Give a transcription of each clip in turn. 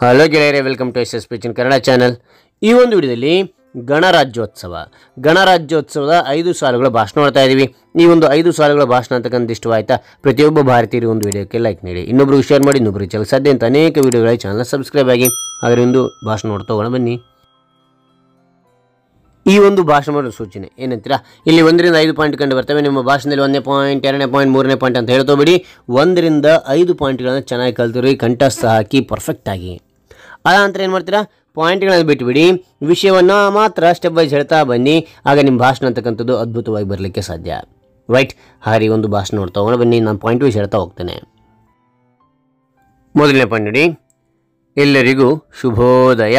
Hello ಗೆಳೆಯರೇ, welcome to S P Kannada channel. ಈ ಒಂದು ವಿಡಿಯೋದಲ್ಲಿ ಗಣರಾಜ್ಯೋತ್ಸವದ 5 ಸಾಲುಗಳ ಭಾಷಣ ನೋಡ್ತಾ ಇದ್ದೀವಿ. ಈ ಒಂದು 5 ಸಾಲುಗಳ ಭಾಷಣ ಅಂತಕ್ಕಂಥ ಇಷ್ಟವಾಯ್ತಾ? ಪ್ರತಿಯೊಬ್ಬ ಭಾರತೀಯರು ಒಂದು ವಿಡಿಯೋಕ್ಕೆ ಲೈಕ್ ನೀಡಿ, ಇನ್ನೊಬ್ರಿಗೆ ಶೇರ್ ಮಾಡಿ, ಇನ್ನೊಬ್ರಿಗೆ ಚಲ ಸಾಧ್ಯ ಅಂತ ಅನೇಕ ವಿಡಿಯೋಗಳ ಚಾನಲ್ ಸಬ್ಸ್ಕ್ರೈಬ್ ಆಗಿ. ಹಾಗಾದ್ರೆ ಒಂದು ಭಾಷಣ ನೋಡ್ತಾ ಹೋಗೋಣ ಬನ್ನಿ. ಈ ಒಂದು ಭಾಷಣ ಮಾಡೋ ಸೂಚನೆ ಏನಂತೀರಾ? ಇಲ್ಲಿ 1 ರಿಂದ 5 ಪಾಯಿಂಟ್ ಕಂಡು ಬರ್ತವೆ. ನಿಮ್ಮ ಭಾಷಣದಲ್ಲಿ 1ನೇ ಪಾಯಿಂಟ್, 2ನೇ ಪಾಯಿಂಟ್, 3ನೇ ಪಾಯಿಂಟ್ ಅಂತ ಹೇಳ್ತೋಬೇಡಿ. 1 ರಿಂದ 5 ಪಾಯಿಂಟ್ಗಳನ್ನು ಚೆನ್ನಾಗಿ ಕಲ್ತಿರಿ, ಕಂಠಸ್ಥ ಹಾಕಿ ಪರ್ಫೆಕ್ಟಾಗಿ. ಅದಾನಂತರ ಏನು ಮಾಡ್ತೀರಾ? ಪಾಯಿಂಟ್ಗಳನ್ನು ಬಿಟ್ಟುಬಿಡಿ, ವಿಷಯವನ್ನು ಮಾತ್ರ ಸ್ಟೆಪ್ ವೈಸ್ ಹೇಳ್ತಾ ಬನ್ನಿ. ಆಗ ನಿಮ್ಮ ಭಾಷಣ ಅಂತಕ್ಕಂಥದ್ದು ಅದ್ಭುತವಾಗಿ ಬರಲಿಕ್ಕೆ ಸಾಧ್ಯ. ರೈಟ್, ಹಾಗೆ ಒಂದು ಭಾಷಣ ನೋಡ್ತಾ ಹೋಗೋಣ ಬನ್ನಿ. ನಾನು ಪಾಯಿಂಟ್ ವೈಸ್ ಹೇಳ್ತಾ ಹೋಗ್ತೇನೆ. ಮೊದಲನೇ ಪಾಯಿಂಟ್ ನೋಡಿ, ಎಲ್ಲರಿಗೂ ಶುಭೋದಯ.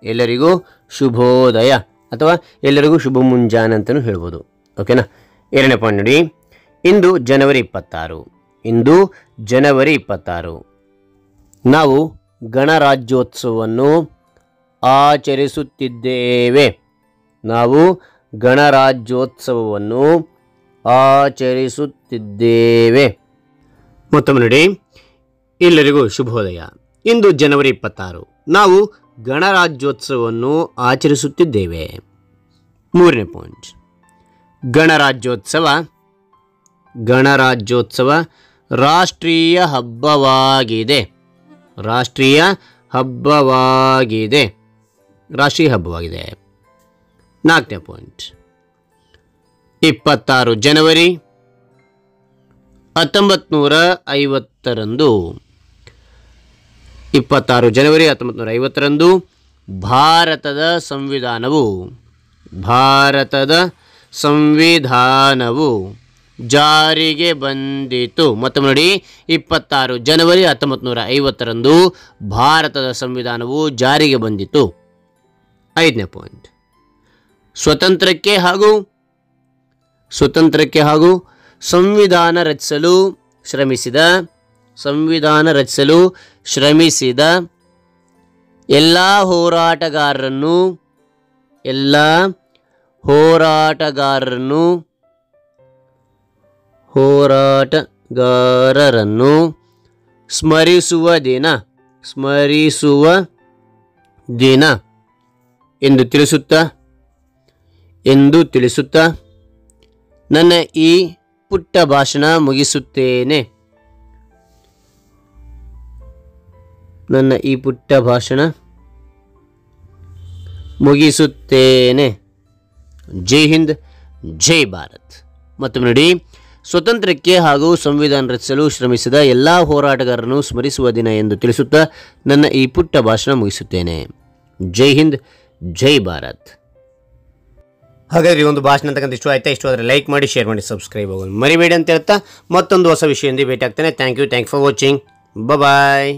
ಎಲ್ಲರಿಗೂ ಶುಭೋದಯ ಅಥವಾ ಎಲ್ಲರಿಗೂ ಶುಭ ಮುಂಜಾನೆ ಅಂತಲೂ ಹೇಳ್ಬೋದು. ಓಕೆನಾ? 2ನೇ ಪಾಯಿಂಟ್ ನೋಡಿ, ಇಂದು ಜನವರಿ 26. ಇಂದು ಜನವರಿ 26 ನಾವು ಗಣರಾಜ್ಯೋತ್ಸವವನ್ನು ಆಚರಿಸುತ್ತಿದ್ದೇವೆ. ನಾವು ಗಣರಾಜ್ಯೋತ್ಸವವನ್ನು ಆಚರಿಸುತ್ತಿದ್ದೇವೆ. ಮತ್ತೊಮ್ಮೆ ನೋಡಿ, ಎಲ್ಲರಿಗೂ ಶುಭೋದಯ. ಇಂದು ಜನವರಿ 26 ನಾವು ಗಣರಾಜ್ಯೋತ್ಸವವನ್ನು ಆಚರಿಸುತ್ತಿದ್ದೇವೆ. 3ನೇ ಪಾಯಿಂಟ್, ಗಣರಾಜ್ಯೋತ್ಸವ ರಾಷ್ಟ್ರೀಯ ಹಬ್ಬವಾಗಿದೆ. ರಾಷ್ಟ್ರೀಯ ಹಬ್ಬವಾಗಿದೆ. 4ನೇ ಪಾಯಿಂಟ್, 26 ಜನವರಿ 1950ರಂದು 26 ಜನವರಿ 1950ರಂದು ಭಾರತದ ಸಂವಿಧಾನವು ಜಾರಿಗೆ ಬಂದಿತು. ಮತ್ತೊಮ್ಮೆ ನೋಡಿ, 26 ಜನವರಿ 1950ರಂದು ಭಾರತದ ಸಂವಿಧಾನವು ಜಾರಿಗೆ ಬಂದಿತು. 5ನೇ ಪಾಯಿಂಟ್, ಸ್ವಾತಂತ್ರ್ಯಕ್ಕೆ ಹಾಗೂ ಸಂವಿಧಾನ ರಚಿಸಲು ಶ್ರಮಿಸಿದ ಎಲ್ಲ ಹೋರಾಟಗಾರರನ್ನು ಸ್ಮರಿಸುವ ದಿನ ಎಂದು ತಿಳಿಸುತ್ತಾ ನನ್ನ ಈ ಪುಟ್ಟ ಭಾಷಣ ಮುಗಿಸುತ್ತೇನೆ. ಜೈ ಹಿಂದ್, ಜೈ ಭಾರತ್. ಮತ್ತೊಮ್ಮೆ ನೋಡಿ, ಸ್ವತಂತ್ರಕ್ಕೆ ಹಾಗೂ ಸಂವಿಧಾನ ರಚಿಸಲು ಶ್ರಮಿಸಿದ ಎಲ್ಲ ಹೋರಾಟಗಾರರನ್ನು ಸ್ಮರಿಸುವ ದಿನ ಎಂದು ತಿಳಿಸುತ್ತಾ ನನ್ನ ಈ ಪುಟ್ಟ ಭಾಷಣ ಮುಗಿಸುತ್ತೇನೆ. ಜೈ ಹಿಂದ್, ಜೈ ಭಾರತ್. ಹಾಗಾದರೆ ಈ ಒಂದು ಭಾಷಣ ಅಂತಕ್ಕಂಥ ಇಷ್ಟವಾದರೆ ಲೈಕ್ ಮಾಡಿ, ಶೇರ್ ಮಾಡಿ, ಸಬ್ಸ್ಕ್ರೈಬ್ ಆಗೋದು ಮರಿಬೇಡಿ ಅಂತ ಹೇಳ್ತಾ ಮತ್ತೊಂದು ಹೊಸ ವಿಷಯದಿಂದ ಭೇಟಿ ಆಗ್ತೇನೆ. Thank you for watching. Bye.